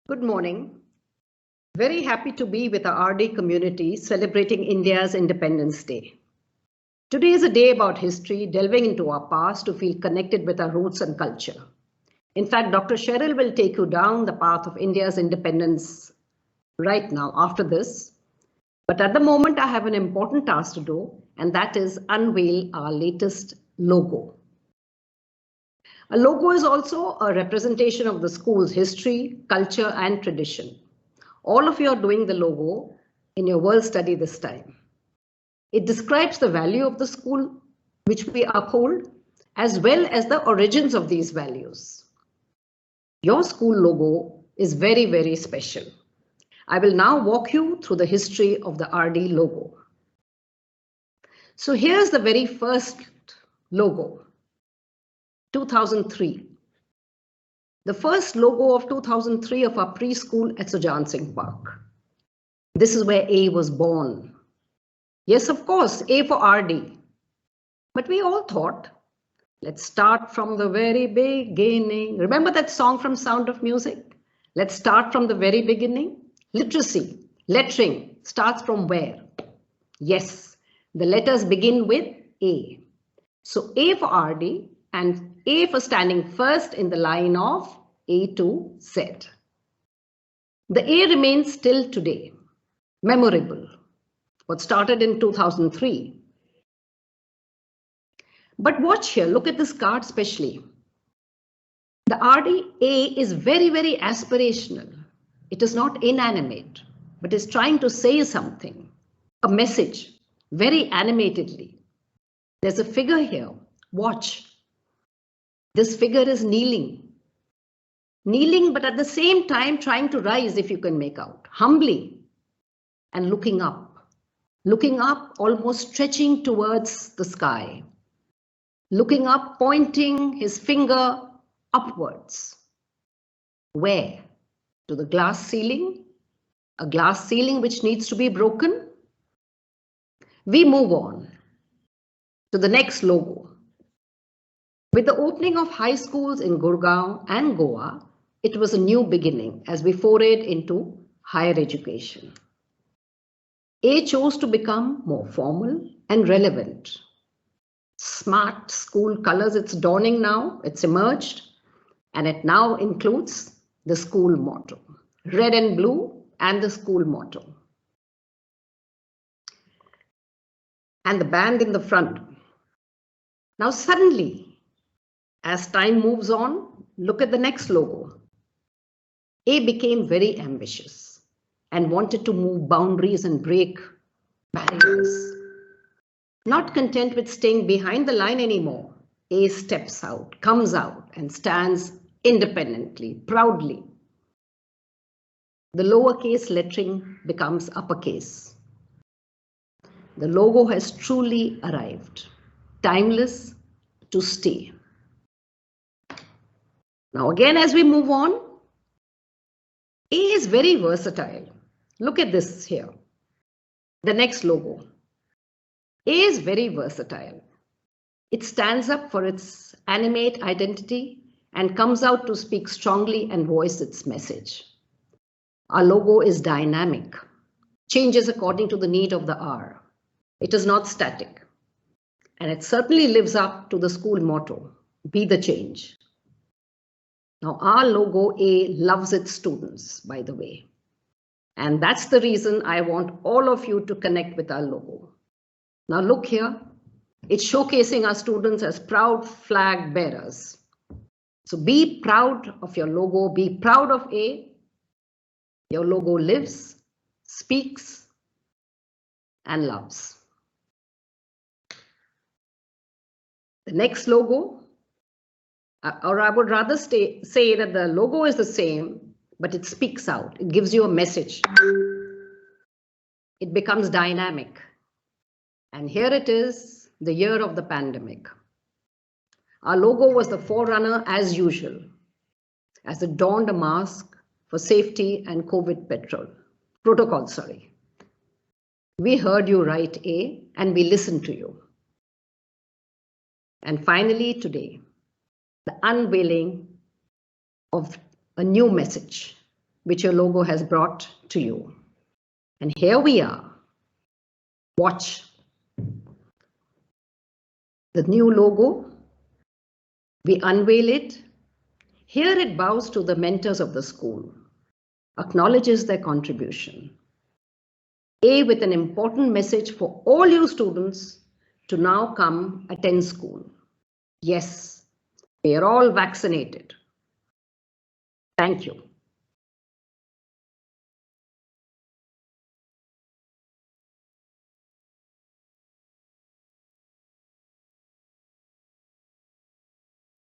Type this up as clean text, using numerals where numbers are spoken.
Good morning. Very happy to be with our RD community celebrating India's Independence Day. Today is a day about history, delving into our past to feel connected with our roots and culture. In fact, Dr. Cheryl will take you down the path of India's independence right now after this. But at the moment, I have an important task to do, and that is unveil our latest logo. A logo is also a representation of the school's history, culture, and tradition. All of you are doing the logo in your world study this time. It describes the value of the school, which we uphold, as well as the origins of these values. Your school logo is very, very special. I will now walk you through the history of the RD logo. So here's the very first logo. 2003. The first logo of 2003 of our preschool at Sujan Singh Park. This is where A was born. Yes, of course, A for RD. But we all thought, let's start from the very beginning. Remember that song from Sound of Music? Let's start from the very beginning. Literacy, lettering starts from where? Yes, the letters begin with A. So A for RD and A for standing first in the line of A to Z. The A remains still today, memorable. What started in 2003. But watch here, look at this card especially. The RDA is very, very aspirational. It is not inanimate, but is trying to say something, a message, very animatedly. There's a figure here, watch. This figure is kneeling. Kneeling, but at the same time trying to rise, if you can make out, humbly, and looking up. Looking up, almost stretching towards the sky. Looking up, pointing his finger upwards. Where? To the glass ceiling? A glass ceiling which needs to be broken? We move on to the next logo. With the opening of high schools in Gurgaon and Goa, it was a new beginning as we forayed into higher education. A chose to become more formal and relevant. Smart school colors, it's dawning now, it's emerged, and it now includes the school motto, red and blue, and the school motto. And the band in the front. Now suddenly, as time moves on, look at the next logo. A became very ambitious and wanted to move boundaries and break barriers. Not content with staying behind the line anymore, A steps out, comes out, and stands independently, proudly. The lowercase lettering becomes uppercase. The logo has truly arrived, timeless, to stay. Now again, as we move on, A is very versatile. Look at this here, the next logo. A is very versatile. It stands up for its animate identity and comes out to speak strongly and voice its message. Our logo is dynamic, changes according to the need of the hour. It is not static. And it certainly lives up to the school motto, be the change. Now, our logo A loves its students, by the way. And that's the reason I want all of you to connect with our logo. Now look here, it's showcasing our students as proud flag bearers. So be proud of your logo, be proud of A. Your logo lives, speaks, and loves. The next logo, or I would rather say that the logo is the same, but it speaks out, it gives you a message. It becomes dynamic. And here it is, the year of the pandemic. Our logo was the forerunner as usual, as it donned a mask for safety and COVID protocol. We heard you right, A, and we listened to you. And finally today, the unveiling of a new message, which your logo has brought to you. And here we are. Watch. The new logo, we unveil it. Here it bows to the mentors of the school, acknowledges their contribution. A with an important message for all you students to now come attend school. Yes, we are all vaccinated. Thank you.